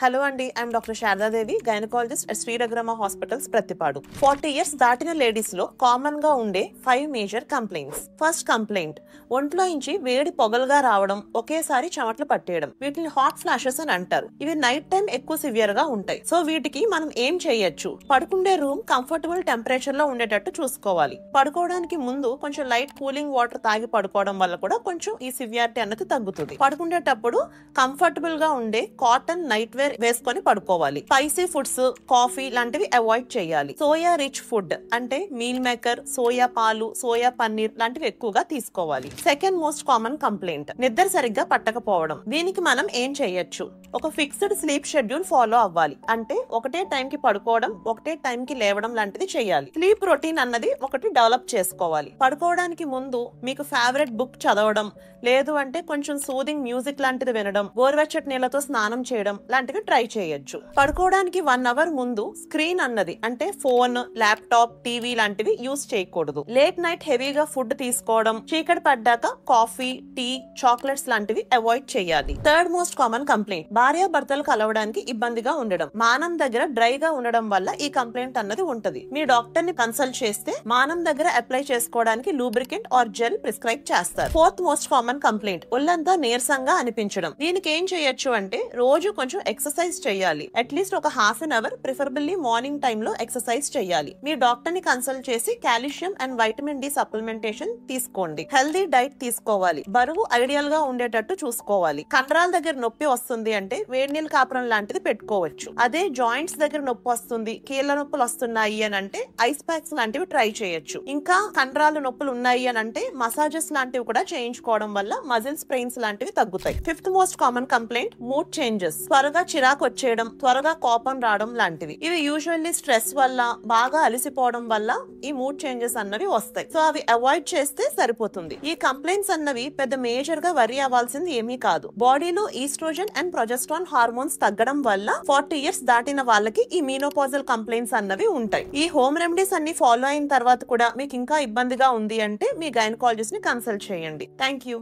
Hello అండి, I'm doctor Saradadevi, gynaecologist at Shri Raghurama hospitals, Prathipadu. 40 years దాటిన ladies లో కామన్ గా ఉండే 5 మేజర్ కంప్లైంట్స్. ఫస్ట్ కంప్లైంట్, ఒంట్లో నుంచి వేడి పొగలుగా రావడం, ఒకేసారి చెమటలు పట్టేయడం. వీటిని హాట్ ఫ్లాషెస్ అని అంటారు. ఇవి నైట్ టైం ఎక్కువ సివియర్ గా ఉంటాయి. సో వీటికి మనం ఏం చేయొచ్చు? పడుకుండే రూమ్ కంఫర్టబుల్ టెంపరేచర్ లో ఉండేటట్టు చూసుకోవాలి. పడుకోవడానికి ముందు కొంచెం లైట్ కూలింగ్ వాటర్ తాగి పడుకోవడం వల్ల కూడా కొంచెం ఈ సివియారిటీ అన్నది తగ్గుతుంది. పడుకునేటప్పుడు కంఫర్టబుల్ గా ఉండే కాటన్ నైట్ వేర్ వేసుకొని పడుకోవాలి. స్పైసీ ఫుడ్స్, కాఫీ లాంటివి అవాయిడ్ చేయాలి. సోయా రిచ్ ఫుడ్ అంటే మీల్ మేకర్, సోయా పాలు, సోయా పన్నీర్ లాంటివి ఎక్కువగా తీసుకోవాలి. సెకండ్ మోస్ట్ కామన్ కంప్లైంట్, నిద్ర సరిగ్గా పట్టకపోవడం. దీనికి మనం ఏం చేయొచ్చు? ఒక ఫిక్స్డ్ స్లీప్ షెడ్యూల్ ఫాలో అవ్వాలి. అంటే ఒకటే టైం కి పడుకోవడం, ఒకటే టైం కి లేవడం లాంటిది చేయాలి. స్లీప్ రొటీన్ అన్నది ఒకటి డెవలప్ చేసుకోవాలి. పడుకోవడానికి ముందు మీకు ఫేవరెట్ బుక్ చదవడం, లేదు అంటే కొంచెం సూదింగ్ మ్యూజిక్ లాంటిది వినడం, గోరువెచ్చటి నీళ్లతో స్నానం చేయడం లాంటివి ట్రై చేయొచ్చు. పడుకోవడానికి 1 hour ముందు స్క్రీన్ అన్నది అంటే ఫోన్, ల్యాప్టాప్, టీవీ లాంటివి యూజ్ చేయకూడదు. లేట్ నైట్ హెవీగా ఫుడ్ తీసుకోవడం, చీకటి పడ్డాక కాఫీ, టీ, చాక్లెట్స్ లాంటివి అవాయిడ్ చేయాలి. థర్డ్ మోస్ట్ కామన్ కంప్లైంట్, భార్య భర్తలు కలవడానికి ఇబ్బందిగా ఉండడం. మానం దగ్గర డ్రైగా ఉండడం వల్ల ఈ కంప్లైంట్ అన్నది ఉంటది. మీ డాక్టర్ ని కన్సల్ట్ చేస్తే మానం దగ్గర అప్లై చేసుకోవడానికి లూబ్రికెంట్ ఆర్ జెల్ ప్రిస్క్రైబ్ చేస్తారు. ఫోర్త్ మోస్ట్ కామన్ కంప్లైంట్, ఒళ్ళంతా నీరసంగా అనిపించడం. దీనికి ఏం చేయొచ్చు అంటే రోజు కొంచెం ఎక్సర్సైజ్ చేయాలి. అట్లీస్ట్ ఒక ½ an hour, preferably morning time లో ఎక్సర్సైజ్ చేయాలి. మీ డాక్టర్ ని కన్సల్ట్ చేసి calcium and vitamin D supplementation తీసుకోండి. హెల్దీ డైట్ తీసుకోవాలి. బరువు ఐడియల్ గా ఉండేటట్టు చూసుకోవాలి. కండరాల దగ్గర నొప్పి వస్తుంది అంటే వేడి నీళ్ళ కాపురం లాంటిది పెట్టుకోవచ్చు. అదే జాయింట్స్ దగ్గర నొప్పి వస్తుంది, కీళ్ళ నొప్పులు వస్తున్నాయి అని అంటే ఐస్ ప్యాక్స్ లాంటివి ట్రై చేయొచ్చు. ఇంకా కండరాల నొప్పులు ఉన్నాయి అని అంటే మసాజెస్ లాంటివి కూడా చేయించుకోవడం వల్ల మజిల్ స్ప్రెయిన్స్ లాంటివి తగ్గుతాయి. Fifth most common complaint, mood changes. త్వరగా చిరాకు వచ్చేయడం, త్వరగా కోపం రావడం లాంటివి. ఇవి యూజువల్లీ స్ట్రెస్ వల్ల, బాగా అలసిపోవడం వల్ల ఈ మూడ్ చేంజెస్ అన్నవి వస్తాయి. సో అవి అవాయిడ్ చేస్తే సరిపోతుంది. ఈ కంప్లైంట్స్ అన్నవి పెద్ద మేజర్ గా వరి అవ్వాల్సింది ఏమీ కాదు. బాడీలో ఈస్ట్రోజన్ అండ్ ప్రొజెస్ట్రాన్ హార్మోన్స్ తగ్గడం వల్ల 40 years దాటిన వాళ్ళకి ఈ మీనోపాజల్ కంప్లైంట్స్ అన్నవి ఉంటాయి. ఈ హోమ్ రెమెడీస్ అన్ని ఫాలో అయిన తర్వాత కూడా మీకు ఇంకా ఇబ్బందిగా ఉంది అంటే మీ గైనకాలజిస్ట్ ని కన్సల్ట్ చేయండి. Thank you.